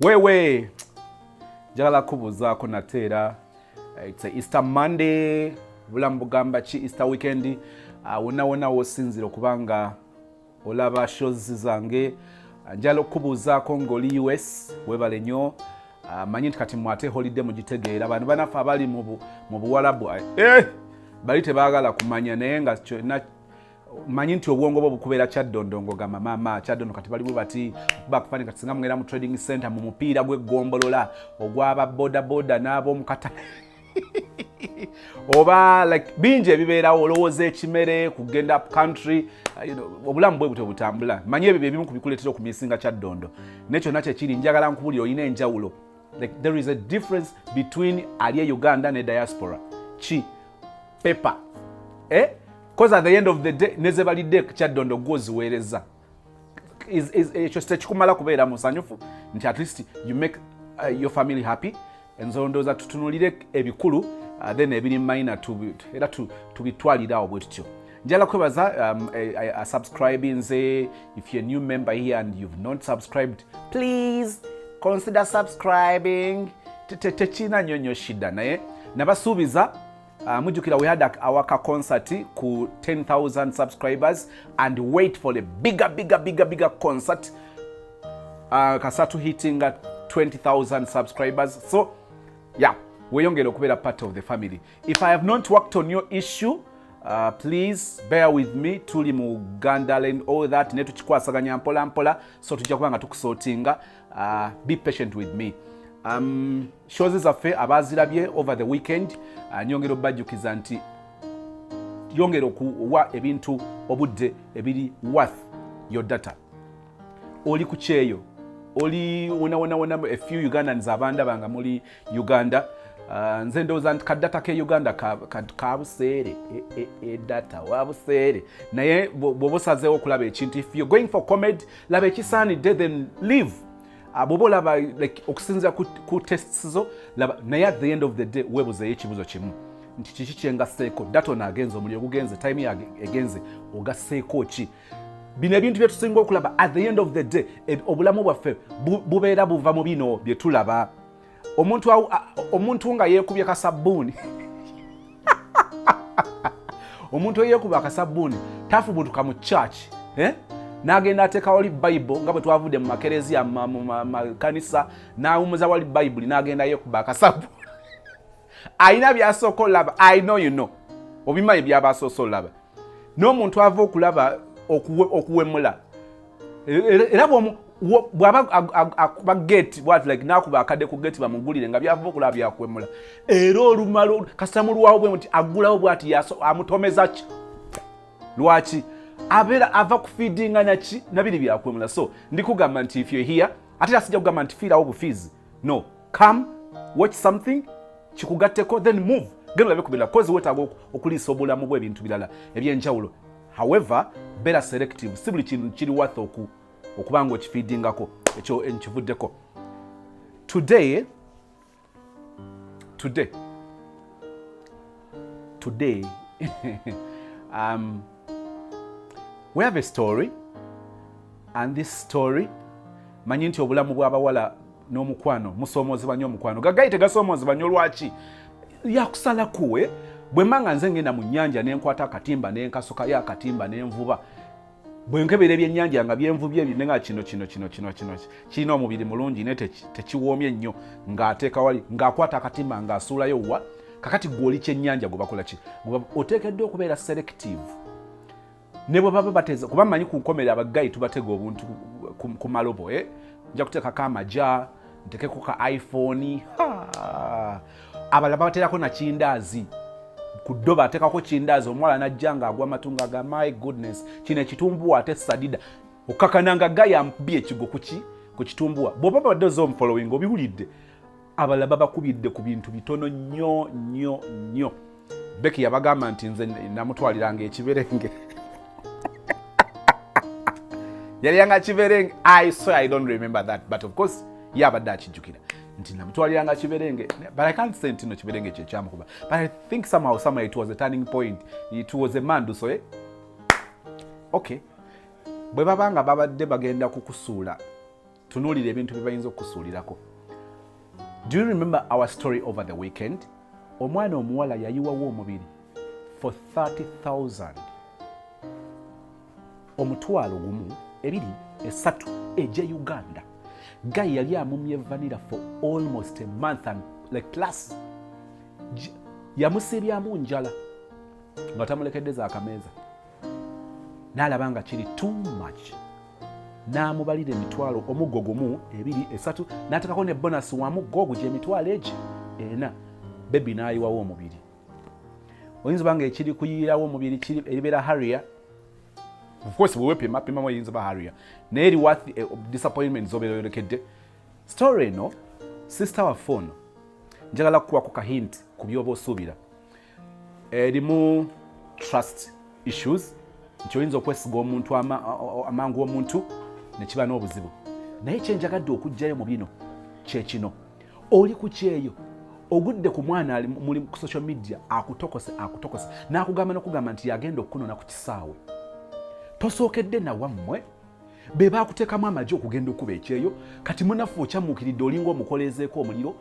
Wewe njagala kubuzaako nateera it's a Easter Monday bulamu bugamba ki Easter weekend wonna wosinzira okubanga olaba shows zange njala okubuzaako ng'oli US webale nnyo manyi nti kati mwate holiday mugitegeera abantu banafe abali mu Buwarabu bali tebaagala kumanya naye nga manyi nti obwongo bwo bukubeera kyaddondongo gamba maama kyaddondo kati baliwo bati okuba kufani kati singa mugenda mu trading center mu mupiira gw'eggombolola ogwaba boda n'ab'omukata oba like bingi ebibeerawo olowooza ekimere kugenda up country obulamu bwe butyo butambula manyi ebyo ebimu kubikuleetera okumisinga kyaddondo nekyo nakyo ekiri njagala nkubulira olina enjawulo like there is a difference between ali Uganda ne diaspora chi paper because at the end of the day neze balidde kyaddondo gwoziweereza ekyo tekikumala kubeera musanyufu nti at least you make your family happy enzondooza tutunulire ebikulu then ebiri minor era tubitwalirawo bwe tutyo njala kwebaza subscribe nze if you're a new member here and you've not subscribed please consider subscribing techina nyonyo shida naye nabasuubiza mujukira we had our concert ku 10,000 subscribers and wait for a bigger concert kasatu hitting at 20,000 subscribers so yeah weyongera okubeera part of the family. If I have not worked on your issue please bear with me tuli mu Uganda and all that ne tukikwasaganya mpola so tujja kuba nga tukusortinga be patient with me. Shows zaffe abazirabye over the weekend nyongera obajjukiza nti yongera okuwa ebintu obudde ebiri worth your data oli ku kyeyo oli wona a few Ugandans abanda banga muri Uganda nze ndowooza nti kadata ke Uganda kabuseere data wabuseere naye bwobusazeewo okulaba ekintu if you're going for comedy laba ekisaanidde then leave bwoba olaba like okusinzira ku tests zo laba naye at the end of the day weebuzeeyo ekibuzo kimu nti kiki kyengasseeko data ono agenze omuliro gugenze time egenze ogasseeko ki bino ebintu bye tusinga okulaba at the end of the day obulamu bwaffe bubeera buva mu bino bye tulaba omuntu nga yeekubye kasabbuuni omuntu yeekuba akasabbuuni tafubutuka mu church n'agenda ateeka wali Bible nga bwe twavudde mu makereziya mu makanisa n'awumuza wali Bible n'agenda yeekuba akasabbuuni ayina byasooka olaba I know you know obimanyi byabasoose olaba n'omuntu ava okulaba okuwemula era bwaba akuba gate bwat like nakuba akadde ku gate bamugulire nga byava okulaba byakwemula era olumalo kasamulwawo bwe muti agulawo bwati amutomeza ki lwaki abeera ava ku feedinga naki nabiri byakwemula so ndikugamba nti if you're here ate asijja kugamba nti fiirawo bufiizi no come watch something kikugatteko then move genda olabe kubira kozi wetaaga okuliisa obulamu bw'ebintu birala ebyenjawulo however better selective si buli kintu kiri worth okuba ng'okifeedingako ekyo nkivuddeko today we have a story and this story manyi nti obulamu bw'abawala n'omukwano musoomozebwa nnyo omukwano gagayi tegasoomozebwa nnyo lwaki yakusala kuwe bwe mmanga nze ngenda mu nnyanja n'enkwata akatimba n'enkasukayo akatimba n'envuba bwe nkebera ebyennyanja nga byenvubye nga kino kirina omubiri mulungi naye tekiwoomye nnyo ng'ateeka wali ng'akwata akatimba ng'asuulayo wa kakati gw'oli kyennyanja gwe bakola ki oteekeddwa okubeera selective ne bwe baba bateeza kuba mmanyi ku nkomere abagayi tubatega obuntu ku malobo nja kuteekako amaja ntekeko ka iPhone abalala babateerako nakindaazi ku ddoba ateekako kindaazi omuwala najja ng'agwa amatungo aga my goodness kino ekitumbuwa ate sadida okakananga gayi amubye ekigo ku kitumbuwa bw'oba badde oz'omufollowing obiwulidde abalala babakubidde ku bintu bitono nnyo Becky yabagamba nti nze namutwaliranga ekiberenge yali yanga kiberenge I don't remember that but of course yabadde akijjukira nti namutwaliranga kiberenge but I can't say ntino kiberenge kye kyamukuba but I think somewhere it was a turning point it was a mandu so okay bwe babanga babadde bagenda kukusuula tunuulira ebintu bye bayinza okukusuulirako. Do you remember our story over the weekend? Omwana omuwala yayiwawo omubiri for 30,000. Omutwalo gumu, ebiri, esatu, eje Uganda. Guy yali amumye vanilla for almost a month and like plus. Yamusibyamu njala. Nga tamulekedde za akameeza. N'alaba nga kiri too much. N'amubalira emitwalo omuggo gumu, ebiri, esatu, n'atekako ne bonus wamu gogu gye emitwalo egi ena. Baby n'ayiwawo omubiri. Oyinza banga ekiri kuyiirawo omubiri kiri eribeera harrier. Of course bwe wepima mu oyinza ba harrier. Naye eri worth disappointment zobeera yolekedde. Story eno sister wa phone njagala kukuwako ka hint ku byoba osuubira. Erimu trust issues. Nti oyinza okwesiga omuntu amangu omuntu ne kiba n'obuzibu. Naye kyenjagadde okugjayo mu bino kye kino. Oli ku kyeyo ogudde ku mwana ali muli ku social media akutokose n'akugamba n'okugamba nti yagenda okukunona ku kisaawe. Tosookedde na wammwe be baakuteekamu amagye okugenda okuba ekyeyo kati munafu okyamuukiridde olinga omukolezeeko omuliro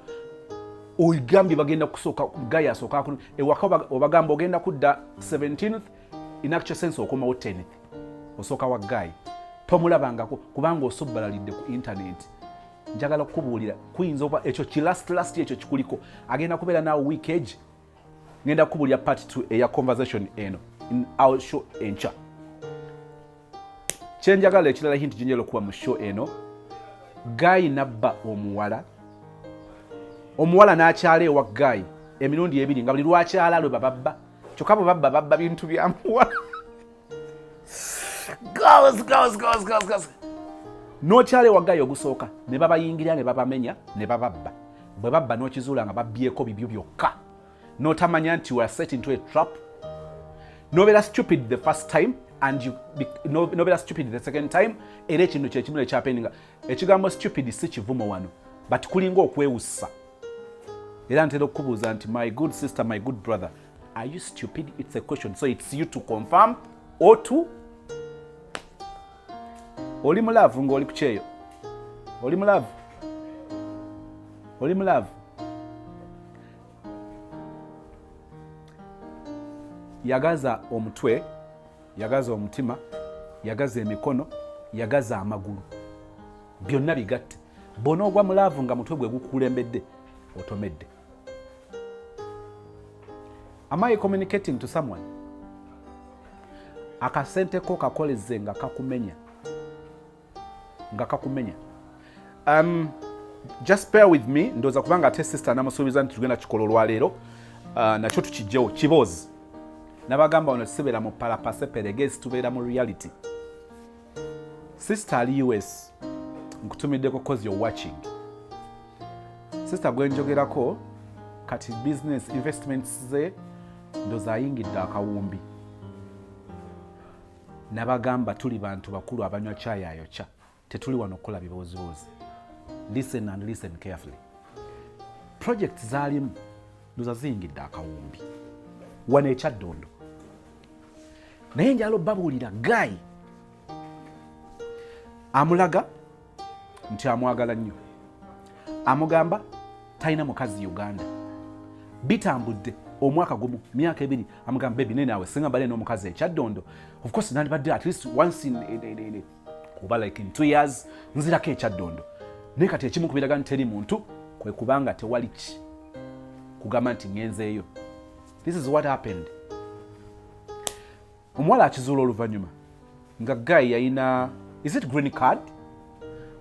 ogambye bagenda kusooka gaya asooka kuno ewaka obagamba ogenda kudda 17th in actual sense okomawo 10th osooka wa guy tomulabangako kubanga osobbalalidde ku internet. Njagala kukubuulira kuyinza oba ekyo last ekyo kikuliko agenda kubeera naawe weekage ngenda kukubuulira part 2 eya conversation eno in our show encha. Kyenjagala ekirala hint gyenjala okuba mu show eno, Guy nabba omuwala n'akyala ewa Guy emirundi ebiri nga buli lwakyala lwe bababba kyokka bwe babba bintu bya muwala. Girls. N'okyala ewa Guy ogusooka ne babayingira ne babamenya ne bababba. Bwe babba n'okizuula nga babbyeko bibyo byokka. N'otamanya nti you are set into a trap. Nobeera stupid the first time and you nobeera stupid the second time. Era ekintu kye kimu ekyapeninga. Ekigambo stupid si kivumo wano but kulinga okwewussa. Era ntera okubuuza nti my good sister, my good brother, are you stupid? It's a question, so it's you to confirm or to. Oli mulaavu ng'oli ku kyeyo. Oli mulaavu. Yagaza omutwe, yagaza omutima, yagaza emikono, yagaza amagulu. Byonna bigatte. Bw'onoogwa mulaavu nga mutwe gwe gukulembedde, otomedde. Am I communicating to someone? Akasente ko kakoleze nga kakumenya. Just bear with me. Ndoza kubanga ate sister namusuubiza nti tugenda kikola olwaleero. Nakyo tukijjewo kiboozi. Nabagamba ono tubeera mu parapase peregezi tubeera mu reality. Sister ali US nkutumiddeko cause you're watching. Sister gwenjogerako kati business investments ze ndoza ayingidde akawumbi. Nabagamba tuli bantu bakulu abanywa chai ayokya. Tetuli wano kukola biboozibuuzi. Listen and listen carefully. Project zaalimu ndoza ziyingidde akawumbi. Wano ekyaddondo. Naye njala obbabuulira Guy amulaga nti amwagala nnyo. Amugamba talina mukazi Uganda. Bitambudde omwaka gumu, myaka ebiri, amugamba baby nene awe singa bale n'omukazi ekyaddondo. Of course nandibadde at least once in kuba like in 2 years nzirako ekyaddondo. Naye kati ekimu kubiraga nti teri muntu kwe kubanga tewali ki kugamba nti ngenzeeyo. This is what happened. Omuwala akizuula oluvannyuma nga Guy yayina, is it green card?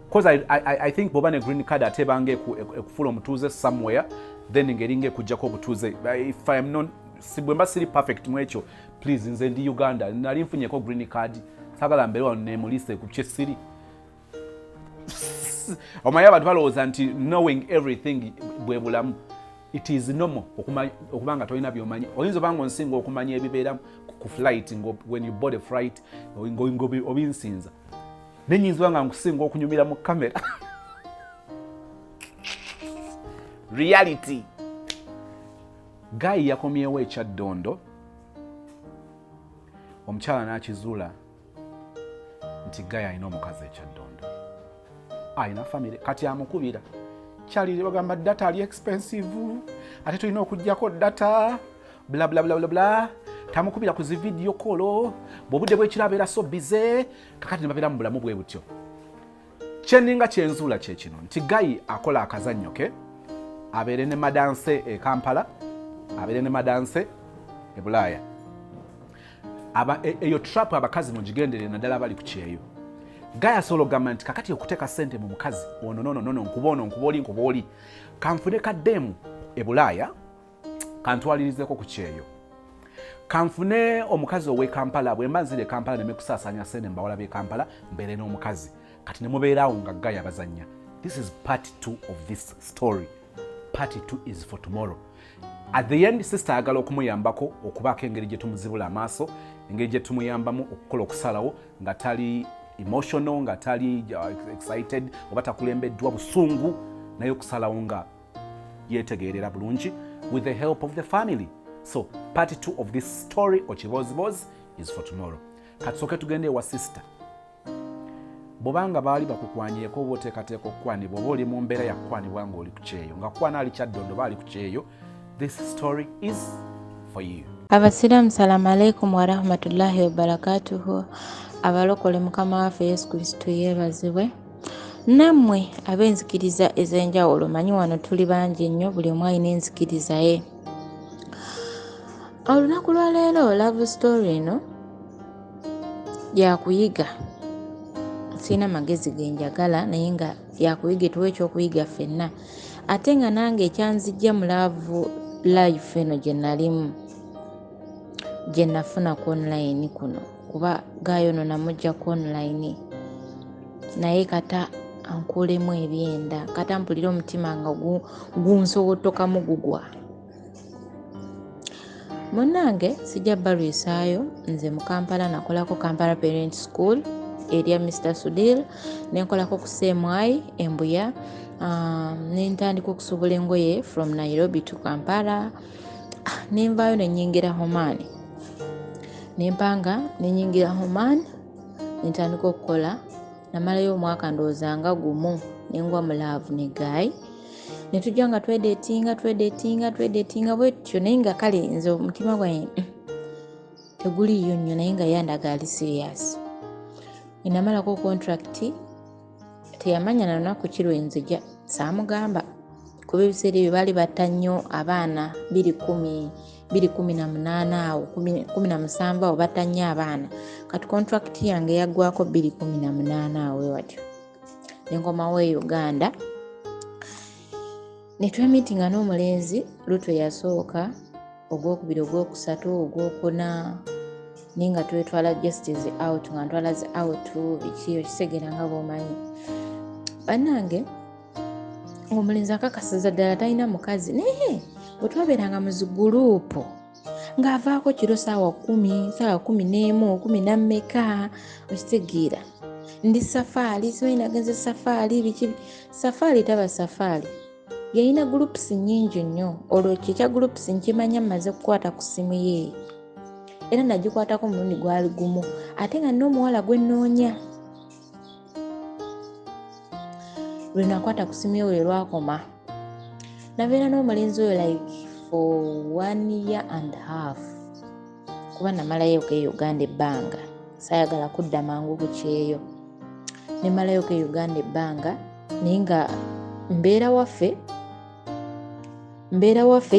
Because I think boba ne green card ate bange ekufula omutuuze somewhere then ngeringa ekujjako obutuuze. If I am not sibwemba siri perfect mu ekyo, please nze ndi Uganda nali nfunyeko green card sagala mbere wano nemulise ku kyesiri. Omaye abantu balowooza nti knowing everything bwe bulamu. It is normal okubanga tolina byomanyi. Oyinza obanga onsinga okumanya ebibeera ku flight when you board a flight obinsinza. Nenyinza nga nkusinga okunyumira mu kamera. Reality. Guy yakomyewo ekyaddondo. Omukyala n'akizuula nti Guy alina omukazi ekyaddondo. ayina family kati amukubira kyali bagamba data ali expensive ate tulina okujjako data bla bla bla bla bla tamukubira ku zi video call bobudde bwekiro abeera so bize kakati ne babeera mu bulamu bwe butyo kyeninga kyenzuula kye kino nti Guy akola akazannyo ke abeere ne madanse e Kampala abeere ne madanse e Bulaaya eyo trap abakazi mugigendere naddala bali ku kyeyo Guy asobola okugamba nti kakati okuteeka ssente mu mukazi ono nono nkuba oli kanfune kaddemu e Bulaaya kantwalirizeko ku kyeyo kanfune omukazi ow'e Kampala bwe mba nzire Kampala nemekusaasanya ssente mbawala b'e Kampala mbeere n'omukazi kati ne mubeeraawo nga Guy abazannya. This is part 2 of this story. Part 2 is for tomorrow. At the end, sister ayagala okumuyambako okubaako engeri gye tumuzibula amaaso, engeri gye tumuyambamu okukola okusalawo nga tali emotional, nga tali excited, oba takulembeddwa busungu, naye okusalawo nga yeetegeerera bulungi with the help of the family. So, part 2 of this story, Okibozibozi, is for tomorrow. Katusooke tugende ewa sister. Bobanga baali bakukwanyeeko oba oteekateeka okukwanibwa oba oli mu mbeera ya kukwanibwa nga oli ku kyeyo nga kukwana ali kyaddondo baali ku kyeyo, this story is for you. Abasiraamu salaamu alaikum wa rahmatullahi wa barakatuhu. Abalokole Mukama waffe Yesu Kristo yeebazibwe. Nammwe ab'enzikiriza ez'enjawulo manyi wano tuli bangi nnyo, buli omu alina enzikiriza ye. Olunaku lwa leero love story eno yakuyiga. Sina magezi genjagala naye nga yakuyiga tuwe ekyokuyiga ffenna. Ate nga nange ekyanzijja mu love life eno gye nalimu gye nafuna ku online kuno kuba Guy ono namujja ku online naye kata ankuulemu ebyenda kata mpulira omutima nga gunsowotokamu gugwa. Munnange sijja balwisaayo, nze mu Kampala nakolako Kampala Parent School erya Mr. Sudil, nenkolako ku CMI Embuya, nentandika okusobola engoye from Nairobi to Kampala, nenvaayo nenyingira Oman. Nempanga nenyingira Oman, nentandika okukola, namalayo omwaka ndowooza nga gumu, nengwa mu love ne Guy. Netujja nga twedetinga bwetyo naye nga kale nze omutima gwange teguliyo nnyo naye nga yandaga ali serious. Enamalako contract teyamanya na lunaku ki lwenzija saamugamba kuba ebiseera ebyo baali batta nnyo abaana 2018 awo 17 awo batta nnyo abaana kati contract yange yaggwako 2018 awo watyo nenkomawo e Uganda netwemitinga n'omulenzi luto yasooka ogwokubiri ogwokusatu ogwokuna ninga twetwala justice out nga ntwala zi out biki okisegera nga bwomanyi. Bannange omulenzi akakasiza ddala talina mukazi naye bwe twabeeranga mu ziguruupu ng'avaako kiro saawa 10 saawa 11 10 okitegeera ndi safaali simanyi nagenze safaali biki safaali taba safaali yalina groups nnyingi nnyo olwo kyekya groups nkimanya mmaze kukwata ku ssimu ye era nagikwatako mulundi gwali gumu ate nga n'omuwala gwe nnoonya lwe nakwata ku ssimu ye we lwakoma nabeera n'omulenzi oyo like for 1.5 years kuba namalayo ke Uganda ebbanga saayagala kudda mangu ku kyeyo nemalayo ke Uganda ebbanga naye nga mbeera waffe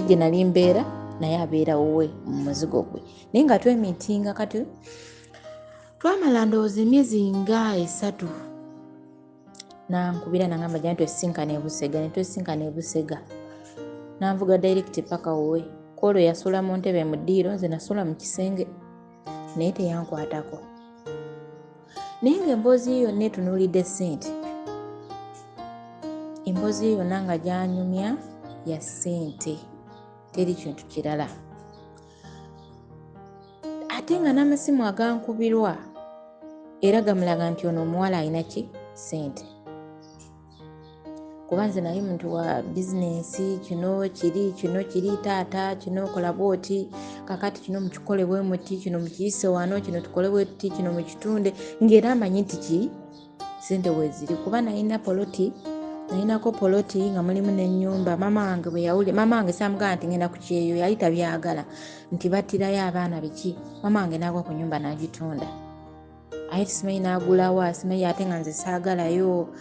gye nali mbeera naye abeera wowe mu muzigo gwe naye nga twemitinga kati twamala ndowooza emyezi nga 3 nankubira nangamba jja twesinkana e Busega nanvuga direct paka wowe kwolwo yasula mu ntebe mu ddiiro nze nasula mu kisenge naye teyankwatako naye nga emboozi ye yonna etunuulidde ssente emboozi ye yonna nga gyanyumya ya ssente teri kintu kirala ate nga n'amasimu agankubirwa era gamulaga nti ono omuwala alina ki ssente kuba nze naye muntu wa bizinensi kino kiri taata kino kola bwoti kakati kino mukikole bwe muti kino mukiyise wano kino tukole bwe tuti kino mukitunde ng'era amanyi nti ki sente weziri kuba nalinako poloti nga mulimu n'ennyumba. Mama wange bwe yawulira, mama wange samugamba nti ngenda ku kyeyo, yali tabyagala nti battirayo abaana biki. Mama wange n'agwa ku nyumba n'agitunda. Aye simanyi n'agulawa, simanyi ate nga nze saagalayo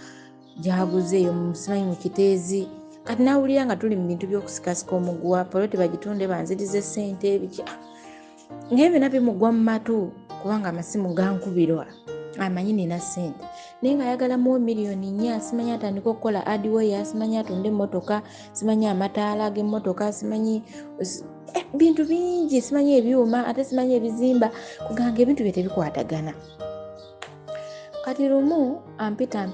gyaguzeeyo, simanyi mu kiteezi. Kati n'awulira nga tuli mu bintu by'okusikasika omuguwa, poloti bagitunde banzirize ssente biki. Ng'ebyo nabyo mugwa mu matu kubanga amasimu gankubirwa, amanyi nina ssente. Naye nga ayagalamu miliyoni 4, simanyi atandika okukola hardware, simanyi atunde emmotoka, simanyi amataala g'emmotoka, simanyi bintu bingi, simanyi ebyuma, ate simanyi ebizimba, kuganga ebintu bye tebikwatagana. Kati lumu ampita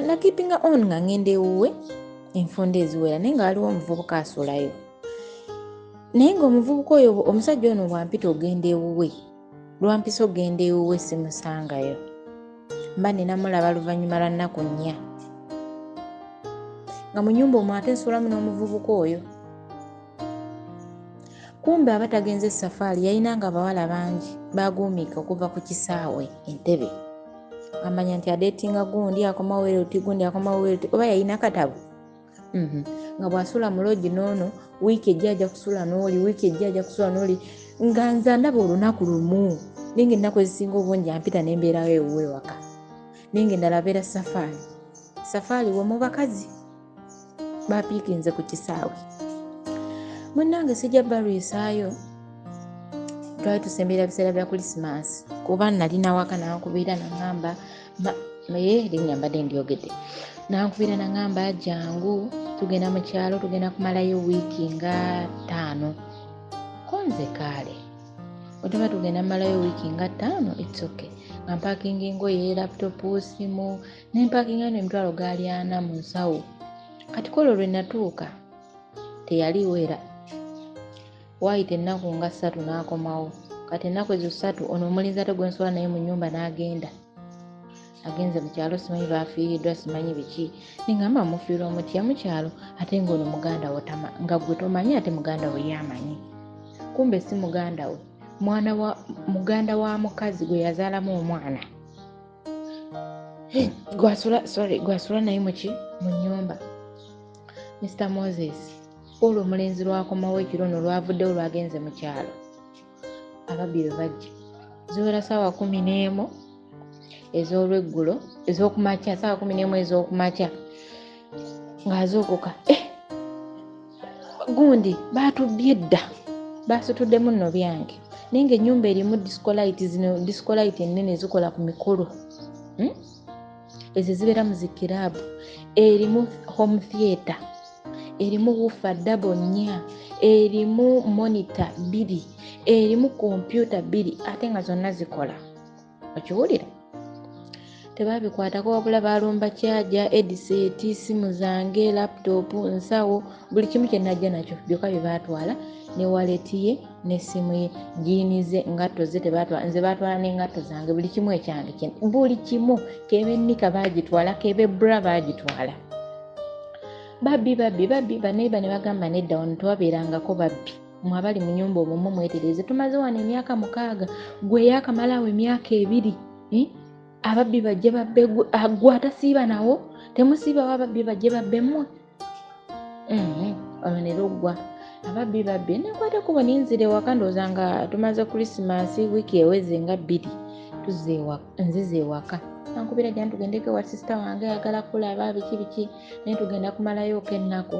nakipinga on nga ngenda ewuwe enfunda eziwera, naye nga waliwo omuvubuka asulayo. Naye ng'omuvubuka oyo, omusajja ono bwampita ogenda ewuwe, lwampisa ogenda ewuwe simusangayo. Mba ninamulaba luvannyuma lwa nnaku 4 nga mu nnyumba omwo ate nsulamu n'omuvubuka oyo. Kumbe aba tagenze safaali, yayinanga abawala bangi baguumika okuva ku kisaawe Entebbe. Amanya nti adeetinga gundi akomawo weeruti, gundi akomawo weeruti, oba yayina katabo. Nga bw'asula mu lodge n'ono, wiiki ejja ajja kusula n'oli, wiiki ejja ajja kusula n'oli, nga nze ndaba olunaku lumu. Ninga ennaku ezisinga obungi ampita n'embeerawo ewuwe waka. Ninga endala beera safaali wo mu bakazi bapiikinze ku kisaawe. Munnange sijja balwisaayo, twali tusembera biseera bya Krismasi kuba nalina waka nankubira nangamba linnya mbadde ndyogedde. Nankubira nangamba jangu tugenda mu kyalo, tugenda kumalayo wiiki nga 5. Konze kaale otaba tugenda malayo wiiki nga 5, it's okay. Nga mpakinga engoye, laptop, simu, nempakinga n'emitwalo gaali 40 mu nsawo. Kati kolo lwe natuuka teyali wera. Waayita ennaku nga 3 n'akomawo. Kati ennaku ezo 3 ono omulenzi ate gwe nsula naye mu nnyumba n'agenda. Agenze mu kyalo, simanyi baafiiriddwa, simanyi biki. Ningamba mufiirwa omutya mu kyalo ate ng'ono muganda wo nga gwe tomanyi ate muganda we yamanyi. Kumbe si muganda we, mwana wa muganda wa mukazi gwe yazaalamu omwana. Gwasula naye mu nnyumba. Mr. Moses, olwo omulenzi lwakomawo ekiro no lwavuddewo lwagenze mu kyalo. Ababbi be bajja. Ziwera ssaawa 11 ez'olweggulo, ez'okumakya, ssaawa 11 ez'okumakya. Ng'azookoka. Gundi baatubbye dda. Baasituddemu nno byange. Naye ng'ennyumba erimu disco light ennene ezikola ku mikolo. Ezo zibeera mu zikiraabu. Erimu home theatre. Erimu woofer double 4. Erimu monitor 2. Erimu computer 2 ate nga zonna zikola. Okiwulira? Tebabikwatako wabula balumba kyaja, headset, simu zange, laptop, nsawo, buli kimu kye najja nakyo byokka bye baatwala, ne wallet ye n'essimu ye, jiini ze, ngatto ze tebaatwala, nze baatwala n'engatto zange, buli kimu ekyange, buli kimu. Kebe nnika baagitwala, kebe bra baagitwala. Babbi baneiba ne bagamba nedda wano tewabeerangako babbi. Mmwe abali mu nnyumba omwo mwetereeze, tumaze wano emyaka 6, gwe yakamalawo emyaka 2. Ababbi bajje babbe gwe atasiiba nawo, temusiibawo ababbi bajje babbe mmwe. Olwo ne luggwa. Ababbi nekwata kubo ninzire ewaka ndowooza nga tumaze Krismasi wiiki eweze nga 2 nzize ewaka. Nankubira jja tugendeko ewa sisita wange ayagala kulaba biki naye tugenda kumalayoko ennaku.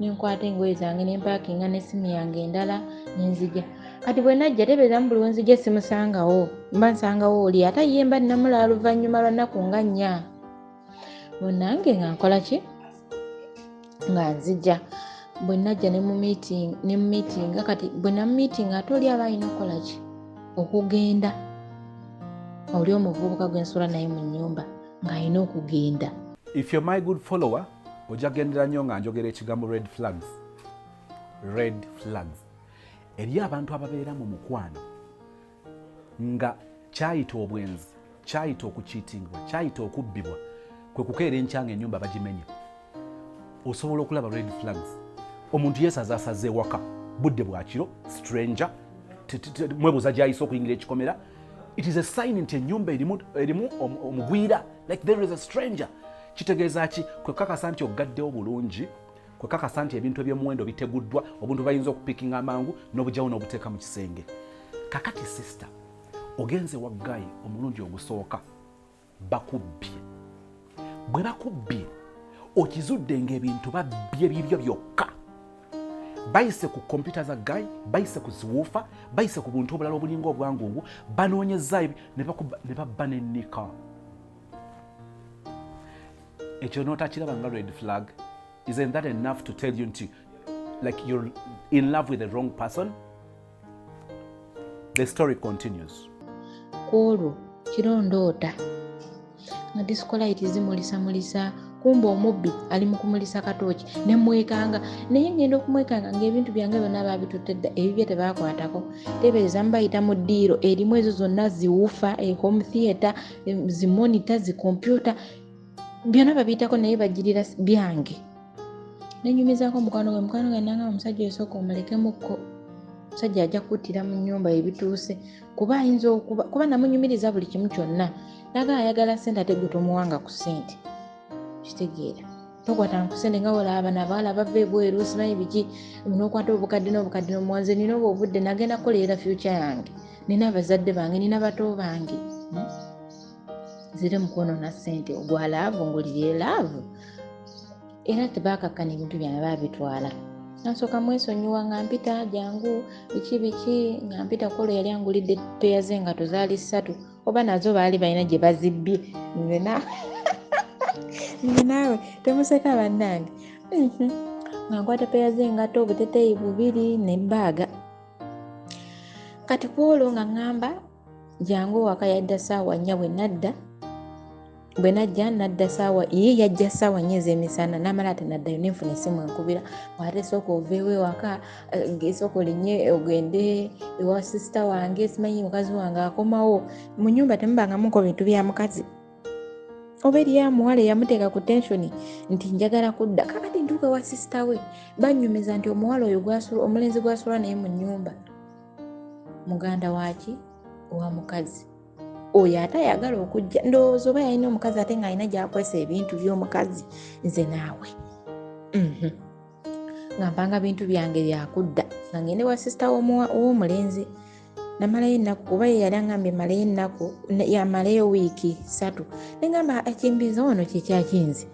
Nenkwata engoye zange nempakinga n'essimu yange endala nenzija. Kati bwe najja tebeezamu buli wenzija simusangawo, mba nsangawo oli ate ye mba nnamulaba oluvannyuma lwa nnaku nga 4. Munnange nga nkola ki? Nga nzija. Bwe najja ne mu meeting kati bwe na meeting ate oli aba alina okukola ki? Okugenda. Oli omuvubuka gwe nsula naye mu nnyumba ng'alina okugenda. If you're my good follower, ojja gendera nnyo nga njogera ekigambo red flags. Red flags. Eri abantu ababeera mu mukwano nga kyayita obwenzi, kyayita okukiitingibwa, kyayita okubbibwa, kwe kukeera enkyanga ennyumba bagimenye. Osobola okulaba red flags. Omuntu yeesazasaze ewaka, budde bwa kiro, stranger, mwebuuza gy'ayise okuyingira ekikomera, it is a sign nti ennyumba erimu omugwira, like there is a stranger. Kitegeeza ki? Kwe kakasa nti ogaddewo bulungi, kwe kakasa nti ebintu eby'omuwendo biteguddwa, obuntu bayinza okupikinga amangu n'obujjawo n'obuteeka mu kisenge. Kakati sister, ogenze wa guy omulungi ogusooka, bakubbye. Bwe bakubbye, okizudde ng'ebintu babbye bibyo byokka. Bayise ku kompyuta za guy, bayise ku ziwuufa, bayise ku buntu obulala obulinga obwangungu, banoonyezza ne babba n'ennika. Ekyo n'otakiraba nga red flag. Isn't that enough to tell you like you're in love with the wrong person? The story continues. Olwo kirondoota nga discolite zimulisa kumba omubbi ali mu kumulisa katooki ne mwekanga naye ngenda okumwekanga ng'ebintu byange byonna baabitutte dda ebibye tebaakwatako. Teebereza mbayita mu ddiiro erimu ezo zonna ziwufa, home theatre, zimonita, zikompyuta byonna babiyitako naye bagirira byange. Nenyumizaako mukwano gwe nanga omusajja esooka omulekemukko. Omusajja ajja kuttira mu nnyumba ebituuse kuba ayinza kuba namunyumiriza buli kimu kyonna. Naga ayagala ssente ate gwe tomuwanga ku ssente. Kitegeera tokwatanga ku ssente nga wolaba n'abaala bava ebweru simanyi biki n'okwata obukadde n'omuwanze nina obwo obudde nagenda kukolerera future yange. Nina abazadde bange, nina bato bange. Zire mukwonoona ssente ogwa laavu ngulirire laavu. Era tebaakakkana ebintu byange baabitwala. Nasooka mwesonyiwa nga mpita jangu biki nga mpita kolo yali angulidde peya z'engato zaali 3 oba nazo baali balina gye bazibbye. Nze naawe temuseka bannange. Nga nkwata peya z'engato, obuteteeyi 2 n'ebbaaga. Kati kwolwo nga ŋŋamba jangu waka yadda ssaawa 4 bwe najja nadda ssaawa ye yajja ssaawa 4 ez'emisana n'amala ate naddayo nenfuna essimu enkubira ate sooka oveewo ewaka sooka olinye ogende ewa sisita wange simanyi mukazi wange akomawo. Mu nnyumba temubangamuko bintu bya mukazi oba eri ya muwala eyamuteeka ku tensioni nti njagala kudda. Kakati ntuuka ewa sisita we bannyumiza nti omuwala oyo omulenzi gwasulwa naye mu nnyumba muganda waki owa mukazi oyo ate ayagala okujja. Ndowooza oba yalina omukazi ate ng'alina gy'akwesa ebintu by'omukazi. Nze naawe nga mpanga bintu byange byakudda nga ngende wa sisita w'omulenzi namalayo ennaku kuba ye yali angambye malayo ennaku yamalayo wiiki 3 nengamba ekimbiza ono kyekyakinze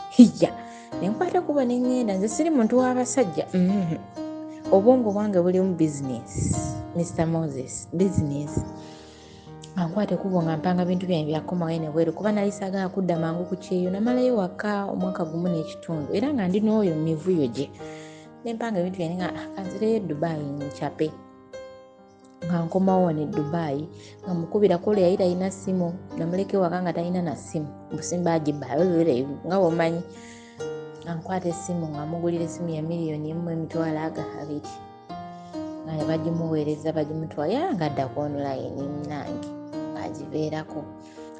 hijja nenkwata kuba nengenda. Nze siri muntu w'abasajja. Obwongo bwange buli mu business. Mr. Moses business. Ankwate kubo nga mpanga bintu byange byakomawo ene bweru kuba nali saagala kudda mangu ku kyeyo. Namalayo waka omwaka gumu n'ekitundu era nga ndi n'oyo mivuyo gye. Nempanga ebintu byange nga kanzireyo Dubai nchape. Nga nkomawo ne Dubai nga mukubira kole yali talina simu namuleke waka nga talina na simu busimba agibayo nga womanyi. Ankwate essimu nga mugulira essimu ya $1,200,000 nga bagimuweereza bagimutwala nga adda ku online munange agibeerako.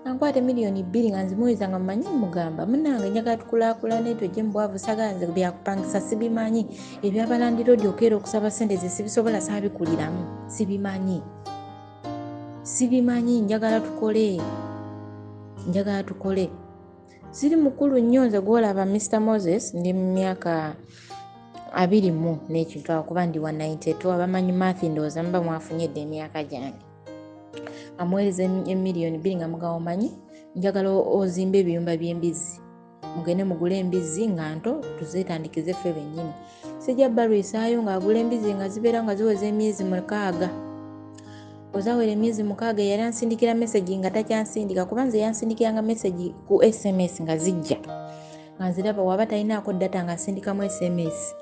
Ankwate $2,000,000 nga nzimuweereza nga mmanyi mugamba munange njagala tukulaakulane tojje mu bwavu sagala nze byakupangisa sibimanyi ebyabalandira odi okeera okusaba ssente ze sibisobola saabikuliramu sibimanyi njagala tukole. Siri mukulu nnyo nze gwolaba Mr. Moses ndi mu myaka 20 n'ekintu kuba ndi wa 92 abamanyi math ndowooza muba mwafunyedde emyaka gyange. Amuweereza $2,000,000 nga mugabo omanyi njagala ozimbe ebiyumba by'embizzi mugende mugule embizzi nga nto tuzeetandikize ffe bennyini. Sijja balwisaayo ng'agula embizzi nga zibeera nga ziweza emyezi 6. Ozawera emyezi 6 yali ansindikira message nga takyansindika kuba nze yansindikiranga message ku SMS nga zijja nga nziraba waba talinaako data nga asindikamu SMS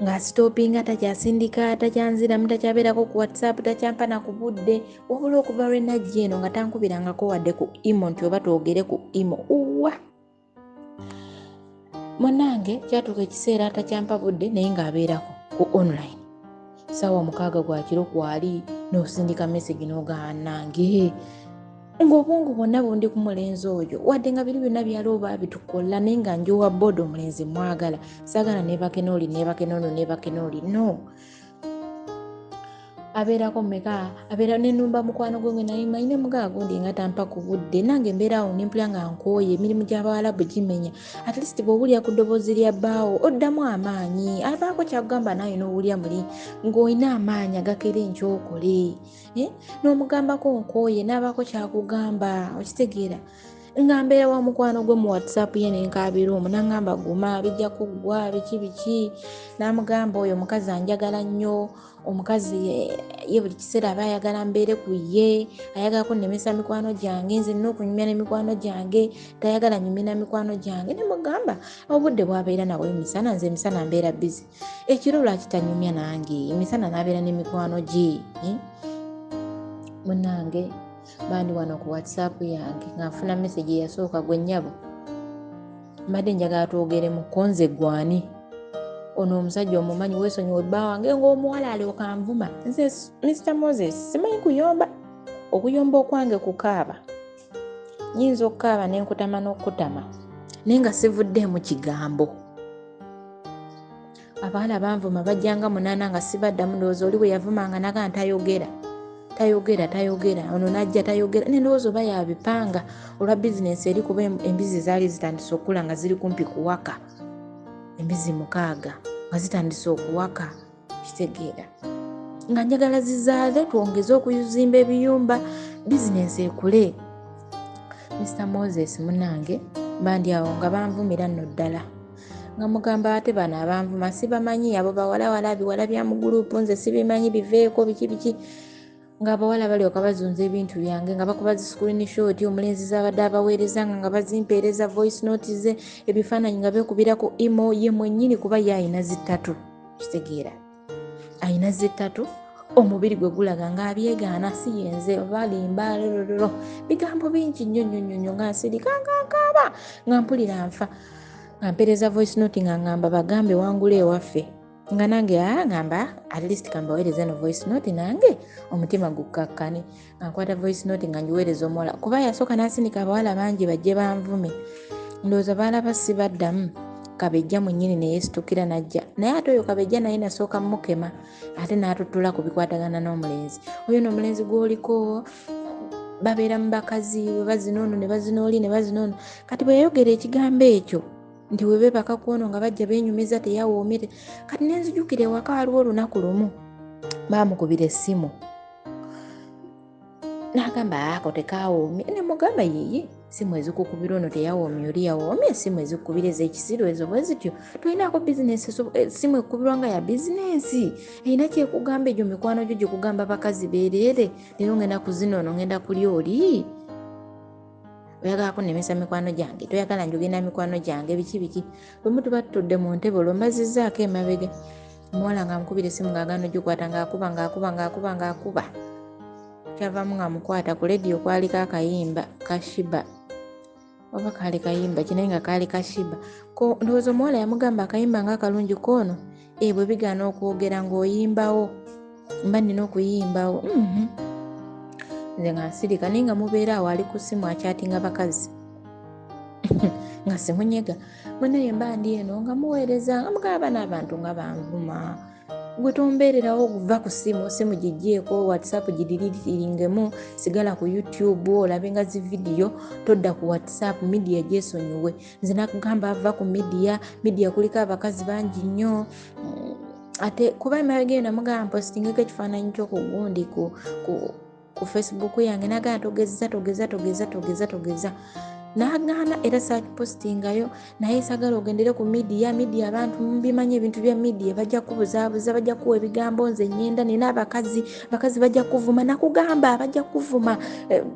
nga stopinga takyasindika takyanziramu takyabeerako ku WhatsApp takyampa na ku budde wabula okuva lwe najja eno nga tankubirangako wadde ku imo nti oba twogere ku imo uwa munange kyatuuka ekiseera takyampa budde naye ng'abeerako ku online. Ssaawa 6 gwa kiro kwali n'osindika message n'ogamba nange ng'obwongo bwonna bundi ku mulenzi oyo wadde nga biri byonna byalooba bitukola naye nga njowa boda omulenzi mwagala saagala neebake n'oli no. abeerako mmeka abeera nenumba mukwano gwe naye mayine mugaa gundi nga tampa ku budde nange mbeerawo nempula nga nkooye emirimu gy'abawalabu gimenya at least bw'owulira ku ddoboozi lya bbaawo oddamu amaanyi abaako kyakugamba naye n'owulira muli ng'olina amaanyi agakera enkyokole n'omugambako nkooye n'abaako kyakugamba okitegeera nga mbeera wa mukwano gwe mu whatsapp ye nenkaabira omwo nangamba guma bijja kuggwa biki namugamba oyo omukazi anjagala nnyo omukazi ye buli kiseera aba ayagala mbeere ku ye ayagala kunnemesa mikwano gyange nze nina okunyumya n'emikwano gyange tayagala nyumye na mikwano gyange nemugamba obudde bwabeera nawe emisana nze emisana mbeera busy ekiro lwakitanyumya nange emisana nabeera n'emikwano gye munange bandi wano ku whatsapp yange ngafuna message eyasooka gwe nnyabo mbadde njagala twogere mu konze gwani ono omusajja omumanyi weesonyiwa bba wange ng'omuwala alyoka anvuma nze Mr. Moses simanyi kuyomba okuyomba okwange kukaaba nyinza okukaaba nenkutama n'okutama naye nga sivuddeemu kigambo abawala banvuma bajjanga munaana nga sibaddamu ndowooza oli bwe yavumanga naga ntayogera ono najja tayogera nendowooza oba yabipanga olwa bizinesi eri kuba embizi zaali zitandise okula nga ziri kumpi kuwaka embizi 6 nga zitandise okuwaka kitegeera nga njagala zizaale twongeze okuzimba ebiyumba bizinesi ekule. Mr. Moses munange bandi awo nga banvumira nno ddala nga mugamba ate bano abanvuma sibamanyi abo bawalawala biwala bya mu gurupu nze sibimanyi biveeko biki nga abawala balyoka bazunza ebintu byange nga bakuba zi screenshot omulenzi zabadde abaweereza nga bazimpeereza voice note ze ebifaananyi nga beekubira ku imo ye mwennyini kuba ye ayina zitatu kitegeera ayina zitatu omubiri gwe gulaga ng'abyegaana si yenze balimba lololo bigambo bingi nnyo nga nsirika nkaaba nga mpulira nfa nga mpeereza voice note nga ngamba bagambe wangula ewaffe nga nange ngamba at least kambaweereze no voice note nange omutima gukkakkane nga nkwata voice note nga ngiweereza omuwala kuba yasooka n'asindika abawala bangi bajje banvume ndowooza baalaba sibaddamu kabejja mwennyini neyeesitukira najja naye ate oyo kabejja naye nasooka mukema ate n'atutula ku bikwatagana n'omulenzi oyo n'omulenzi gw'oliko babeera mu bakazi we bazinoono ne bazinooli ne bazinoono kati bwe yayogera ekigambo ekyo nti webe bakakwono nga bajja beenyumiza teyawoomere kati nenzijukira ewaka waliwo olunaku lumu baamukubira essimu n'agamba ako tekawoomye nemugamba yeye simu ezikukubira ono teyawoomye oli yawoomye simu ezikukubira ez'ekisiru ezo bwe zityo tolinaako bizinesi simu ekukubirwa nga ya bizinesi erina kyekugamba egyo mikwano gyo gyekugamba bakazi beereere leero ngenda kuzinoono ngenda kulya oli oyagala kunnemesa mikwano gyange toyagala njogenda mikwano gyange biki bwe tuba tutudde mu ntebe olwo mbazizzaako emabega omuwala nga amukubira essimu ng'agaana ogikwata ng'akuba kyavaamu nga mukwata ku lediyo kwaliko akayimba kashiba oba kaali kayimba kinaye nga kaali kashiba ndowooza omuwala yamugamba akayimba ng'akalungi koono bwe bigaana okwogera ng'oyimbawo mba nnina okuyimbawo nze nga nsirika naye nga mubeera awo ali ku ssimu akyatinga bakazi nga simunyega munaye mba ndi eno nga muweereza nga mugaba n'abantu nga banvuma gwe tombeererawo okuva ku simu giggyeko whatsapp gidiriiringemu sigala ku YouTube olabe nga zi vidiyo todda ku whatsapp media gyesonyiwe nze nakugamba ava ku media kuliko abakazi bangi nnyo ate kuba emabega eyo namugamba mpostingeko ekifaananyi ky'okugundi ku Facebook yange nagana togeza n'agaana era saakipostingayo naye sagala ogendere ku media abantu mubimanyi ebintu bya media bajja kubuzaabuza bajja kuwa ebigambo nze nyenda nina abakazi bajja kuvuma nakugamba bajja kuvuma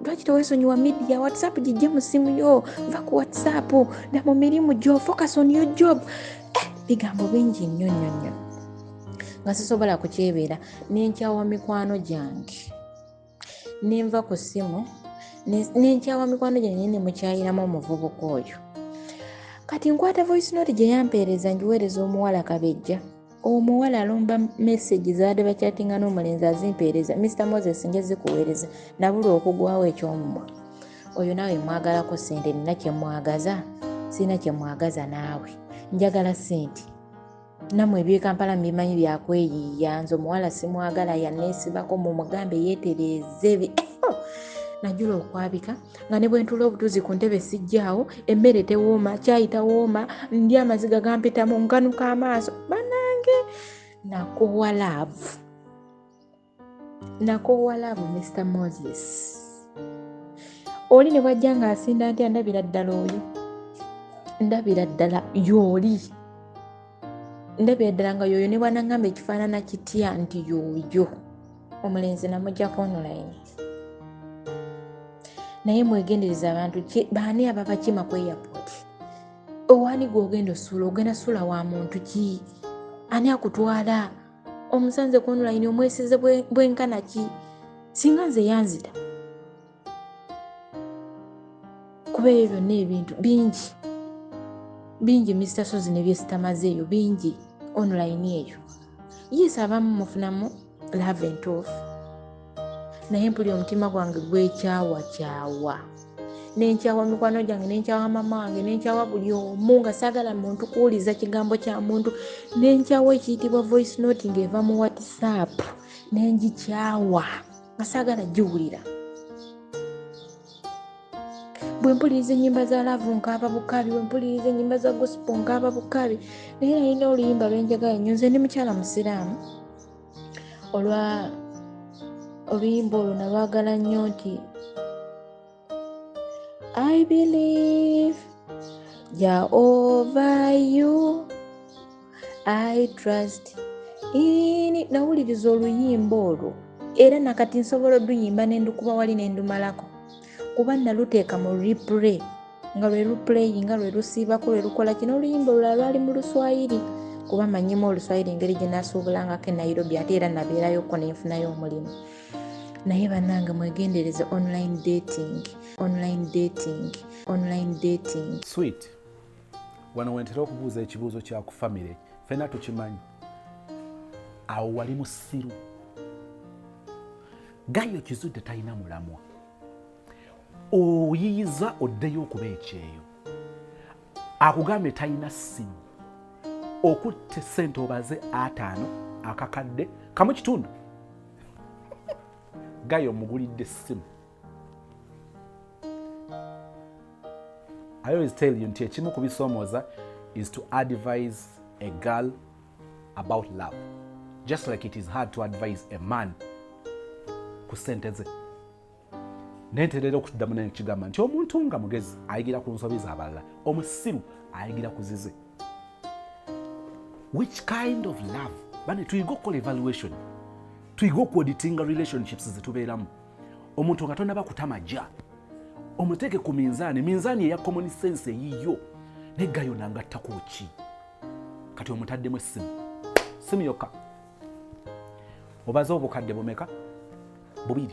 lwaki teweesonyiwa media whatsapp gijje mu simu yo va ku whatsapp nda mu mirimu gyo focus on your job bigambo bingi nnyo nga sisobola kukyebeera nenkyawa mikwano gyange nenva ku ssimu nenkyawa mikwano gyange nene mukyayiramu omuvubuka oyo kati nkwata voice note gye yampeereza ngiweereza omuwala kabejja omuwala alumba message zaade bakyatinga n'omulenzi azimpeereza Mr. Moses njezikuweereza nabula okugwawo ekyomumwa oyo naawe mwagalako ssente nina kyemwagaza sirina kyemwagaza naawe njagala ssente namwe ebyekampala mbimanyi byakweyiiya, nze omuwala simwagala yanneesibako mumugambe yeetereeze najula okwabika nga ne bwe ntuula obutuuzi ku ntebe sijjaawo, emmere tewooma, caayi tawooma, ndi amaziga gampitamu, nkanuka amaaso. Bannange nakoowa laavu Mr. Moses. Oli ne bwajja ng'asinda ntya ndabira ddala oyo, ndabira ddala y'oli, ndabira ddala nga yoyo ne bw'anaŋŋamba ekifaanana kitya nti yoyo omulenzi namuggyako online. Naye mwegendereza abantu baani ababa kima ku airport? Owaani gw'ogenda osuula, ogenda suula wa muntu ki? Ani akutwala? Omusanze ku online omwesize bwenkana ki? Singa nze yanzita kuba ebyo byonna ebintu bingi Mr. Sozi ne byesitamaze eyo bingi online eyo. Yes, abamu mufunamu love entuufu, naye mpulira omutima gwange gwekyawa nenkyawa mikwano gyange, nenkyawa mama wange, nenkyawa buli omu nga saagala muntu kuwuliza kigambo kya muntu, nenkyawa ekiyitibwa voice note ng'eva mu WhatsApp, nengikyawa nga saagala giwulira. Bwe mpuliriza ennyimba za laavu nkaaba bukabi, bwe mpuliriza ennyimba za gospel nkaaba bukabi. Naye nalina oluyimba lwenjagala nnyo, nze ndi mukyala musiraamu, oluyimba olwo nalwagala nnyo nti I believe Jehovah you, I trust in. Nawuliriza oluyimba olwo era nakati nsobola oluyimba nendukuba wali nendumalako kuba naluteeka mu replay nga lwe luplay nga lwe lusiibako lwe lukola kino. Oluyimba olulala lwali mu Luswayiri kuba manyimu Oluswayiri engeri gye nasuubulangako e Nairobi, ate era nabeerayoko nenfunayo omulimu. Naye bannange mwegendereze online dating. Sweet, wano wentera okubuuza ekibuuzo kya ku famire, ffenna tukimanyi. Awo wali musiru, gayo kizudde talina mulamwa, oyiyiza oddeyo okuba ekyeyo, akugambe talina ssimu, okutte ssente obaze 5 akakadde kamu kitundu, gayo omugulidde essimu. I always tell you nti ekimu ku bisoomooza is to advise a girl about love, just like it is hard to advise a man ku ssente ze. Nenterera okuddamu nekigamba nti omuntu nga mugezi ayigira ku nsobi z'abalala, omusiru ayigira ku zize. Which kind of love? Bane tuyige okukola evaluation, tuyige okuauditinga relationships zetubeeramu. Omuntu nga tonaba kutamaja omuteeke ku minzaani eya common sense eyiyo, negayo nangattako ki kati omutaddemu essimu yokka. Obaze obukadde bumeka? 2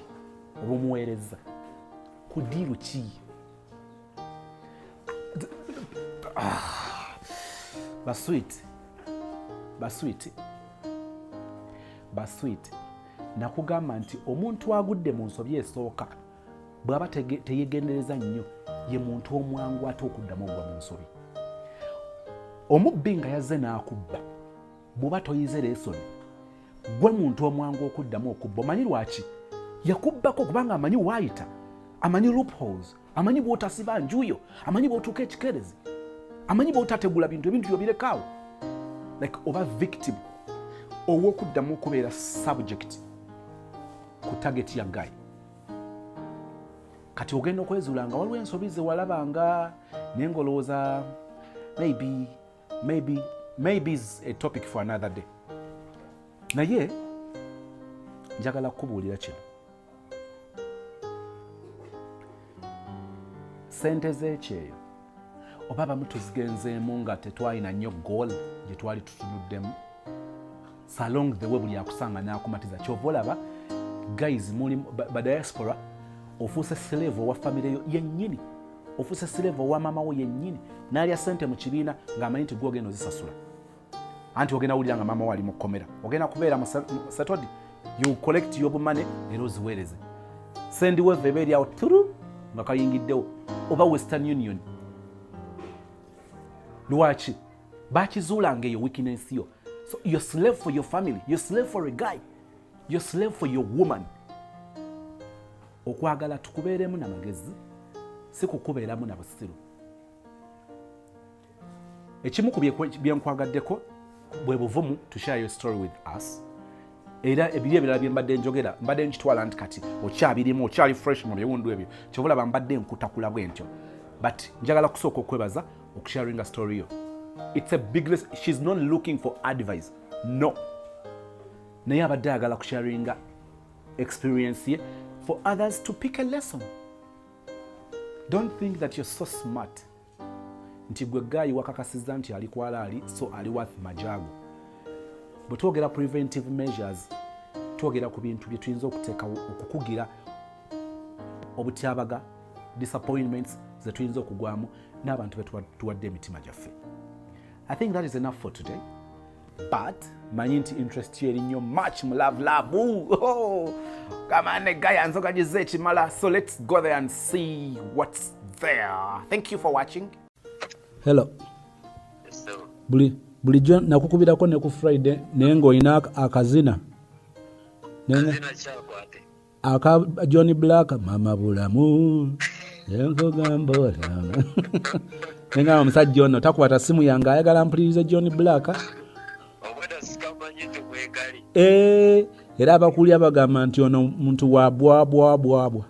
obumuweereza ku diiru ki? Basweet, nakugamba nti omuntu agudde mu nsobi esooka bw'aba teyegendereza nnyo ye muntu omwangu ate okuddamu ogwa mu nsobi. Omubbi nga yazze n'akubba, bw'oba toyize leesoni, gwe muntu omwangu okuddamu okubba. Omanyi lwaki? Yakubbako kubanga amanyi waayita, amanyi loopholes, amanyi bw'otasiba njuyo, amanyi bw'otuuka ekikerezi, amanyi bw'otategula bintu yobirekaawo. Like oba victim ow'okuddamu okubeera subject ku target ya guy. Kati ogenda okwezuula nga waliwo ensobi ze walabanga nengolooza maybe is a topic for another day. Naye njagala kukubuulira kino, ssente z'ekyeyo oba abamu tuzigenzeemu nga tetwalina nnyo goal gye twali tutunuddemu, salong the way buli akusanga n'akumatiza. Kyova olaba guys muli badiaspora, ofuuse slave owa famire yennyini, ofuuse slave owa mama wo yennyini, n'alya ssente mu kibiina ng'amanyi nti gwe ogenda ozisasula. Anti ogenda wulira nga mama wo ali mu kkomera, ogenda kubeera settled, you collect your money era oziweereze. Sendi wave eba eri awo turu nga kayingiddewo, oba Western Union. Lwaki? Bakizuulanga eyo weakness yo, So you're slave for your family, you're slave for a guy, you're slave for your woman. Okwagala tukubeeremu n'amagezi, si kukubeeramu na busiru. Ekimu ku byenkwagadeko bwe buvumu to share your story with us. Era ebiri ebirala bye mbadde njogera mbadde nkitwala nti kati okyabirimu okyali fresh mu biwundu ebyo kyobulaba mbadde nkutakula bwentyo, but njagala kusooka okwebaza okusharinga story yo. It's a big list. She's not looking for advice, no, naye abadde ayagala kusharinga experience ye for others to pick a lesson. Don't think that you're so smart nti gwe gayi wakakasiza nti ali kwalaali so ali worth majago. Bwe twogera preventive measures, twogera ku bintu bye tuyinza okuteeka okukugira obutyabaga, disappointments ze tuyinza okugwamu n'abantu be tuwadde emitima gyaffe. I think that is enough for today. But manyi nti interest yo eri nnyo much mu love. Oh, come on, guy anzogagize ekimala. So let's go there and see what's there. Thank you for watching. Hello. Bulijjo nakukubirako ne ku Friday naye ng'olina akazina. Aka Johnny Black mama bulamu. Yenkogamba olama. Nenga omusajja ono takwata simu yange ayagala mpulirize Johnny Black. Era abakulya bagamba nti ono muntu wa bwabwa.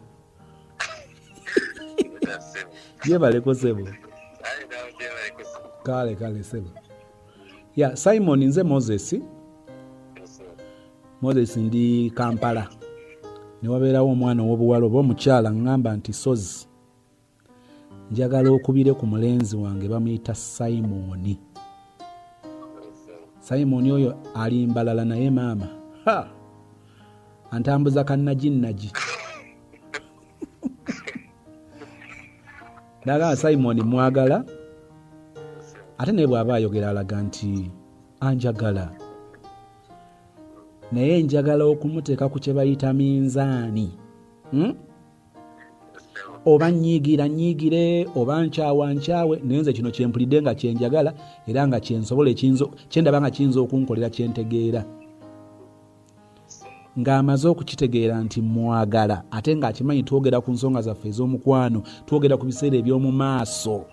Yebaleko sebo. Kale sebo. Ya Simon nze Moses ndi Kampala. Ne wabeerawo omwana ow'obuwala oba omukyala ngamba nti Sozi. Njagala okubire ku mulenzi wange bamuyita Simon. Simon oyo ali mbalala naye maama. Antambuza kannagi. Daga Simon mwagala. Ate ne bw'aba ayogera alaga nti anjagala. Naye njagala okumuteeka ku kye bayita minzaani. Oba nyiigire oba nkyawe naye nze kino kyempulidde nga kyenjagala era nga kyensobola kyendaba nga kiyinza okunkolera kyentegeera. Ng'amaze okukitegeera nti mwagala ate ng'akimanyi twogera ku nsonga zaffe ez'omukwano, twogera ku biseera eby'omu maaso.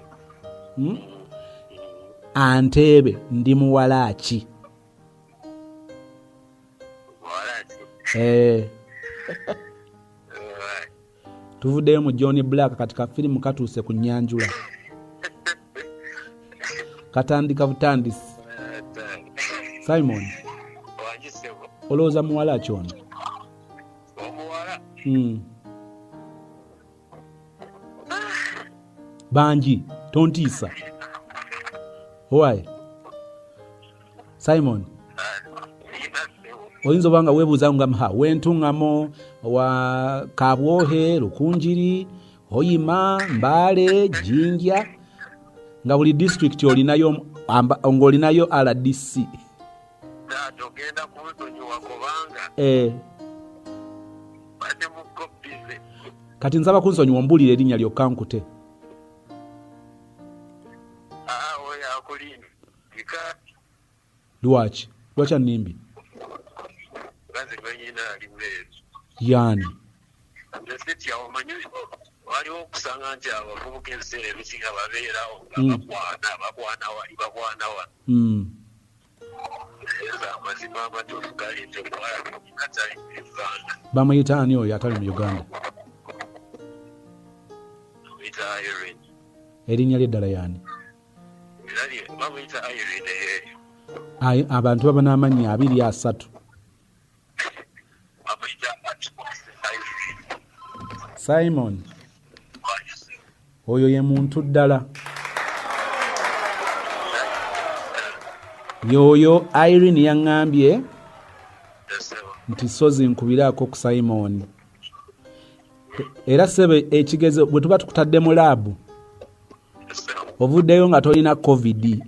Anteebe ndi muwala ki? Tuvuddeyo mu Johnny Black kati ka firimu katuuse ku Nyanjula. Katandika butandisi. Simon. Olowooza muwala ki ono? Bangi, tontiisa. Why? Simon. Oyinza obanga weebuuza nga wentuŋŋamo wa Kabwohe, Lukunjiri, Hoyima, Mbale, Jinja, nga buli district olinayo ng'olinayo RDC. Ogenda kunsonyiwa kubanga bade mukopize. Kati nsaba kunsonyiwa mbulira erinnya lyokka nkute. Oya akulini. Lwaki annimbi? Baze kwenyina ali mlezo. Yani. Ndeseti ya omanyi waliwo okusanga nti abavubuka ebiseera ebisinga babeerawo bakwana wa. Bamuyita ani oyo atali mu Uganda? Erinnya ly'eddala yani? Abantu baba n'amannya 2-3. Simon oyo ye muntu ddala. Yoyo Irene yaŋŋambye nti Sozi nkubiraako ku Simon. Era sebe ekigezo bwe tuba tukutadde mu laabu ovuddeyo nga tolina COVID.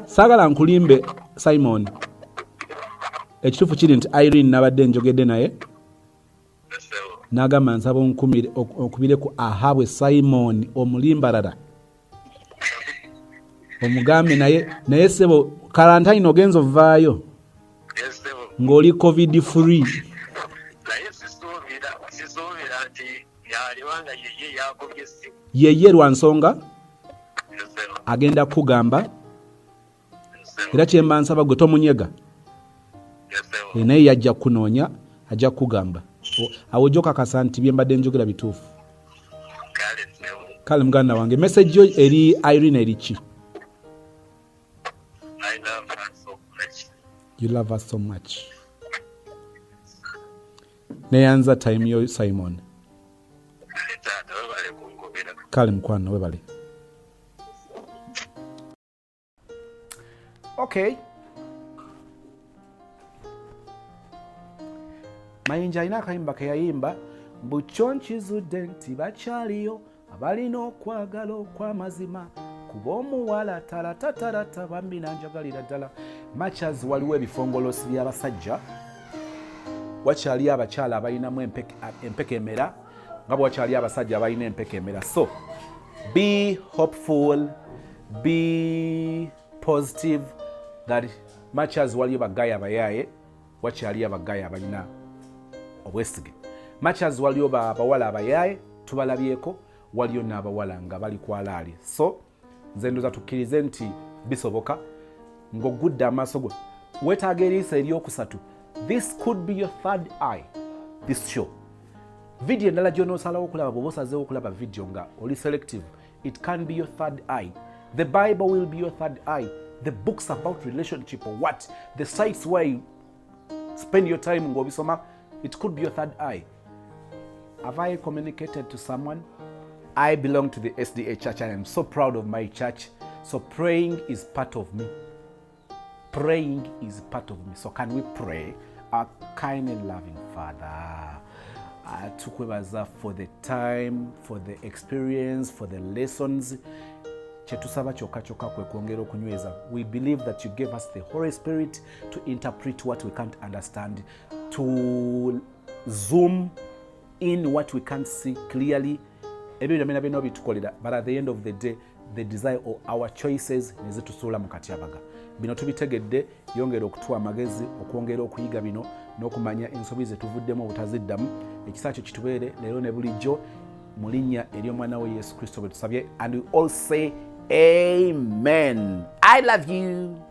Saagala nkulimbe Simon. Ekituufu kiri nti Irene nabadde njogedde naye n'agamba nsaba okubire ku ahabwe Simon omulimbalala omugambe naye sebo karantine ogenza ovaayo ng'oli covid free. Naye sisuubira nti yalibanga yeye yakubye essimu. Yeye lwa nsonga agenda kugamba era kyemba nsaba gwe tomunyega naye yajja kunoonya ajja kugamba awo gyokakasa nti byembadde njogera bituufu. Kale muganda wange message yo eri Irene eriki? I love her so much. You love her so much. Neyanza time yo Simon. Kale mukwano webale. Okay. Mayinja alina akayimba ke yayimba mbu kyo nkizudde nti bakyaliyo abalina okwagala okw'amazima kuba omuwala talatatalata bambi nanjagalira ddala. Machas waliwo ebifongolosi by'abasajja, wakyali abakyala abalinamu empekemera nga bwe wakyali abasajja abalina empekemera. So be hopeful, be positive that Machas waliyo bagaya abayaye, wakyali abagaya abalina obwesige. Machas waliyo abawala abayaye tubalabyeko, waliyo n'abawala nga bali kwalaali. So nze ndoza tukkirize nti bisoboka ng'ogudde amaaso go weetaaga eriisa eryokusatu. This could be your third eye, this show. Video endala gy'onoosalawo okulaba bw'oba osazeewo okulaba video nga oli selective, it can be your third eye. The Bible will be your third eye. The books about relationship or what, the sites where you spend your time ng'obisoma, it could be your third eye. Have I communicated to someone? I belong to the SDA church. I am so proud of my church. So praying is part of me. Praying is part of me. So can we pray? Our kind and loving Father, tukwebaza for the time, for the experience, for the lessons. Chetusaba choka kwe kwongera okunyweza. We believe that you gave us the Holy Spirit to interpret what we can't understand, to zoom in what we can't see clearly. But at the end of the day, the desire of our choices nezitusuula mu katyabaga. Bino tubitegedde yongera okutuwa amagezi okwongera okuyiga bino n'okumanya ensobi ze tuvuddemu obutaziddamu. Ekisa kyo kitubeere leero ne bulijjo mu linnya ery'omwana we Yesu Kristo bwe tusabye, and we all say amen. I love you.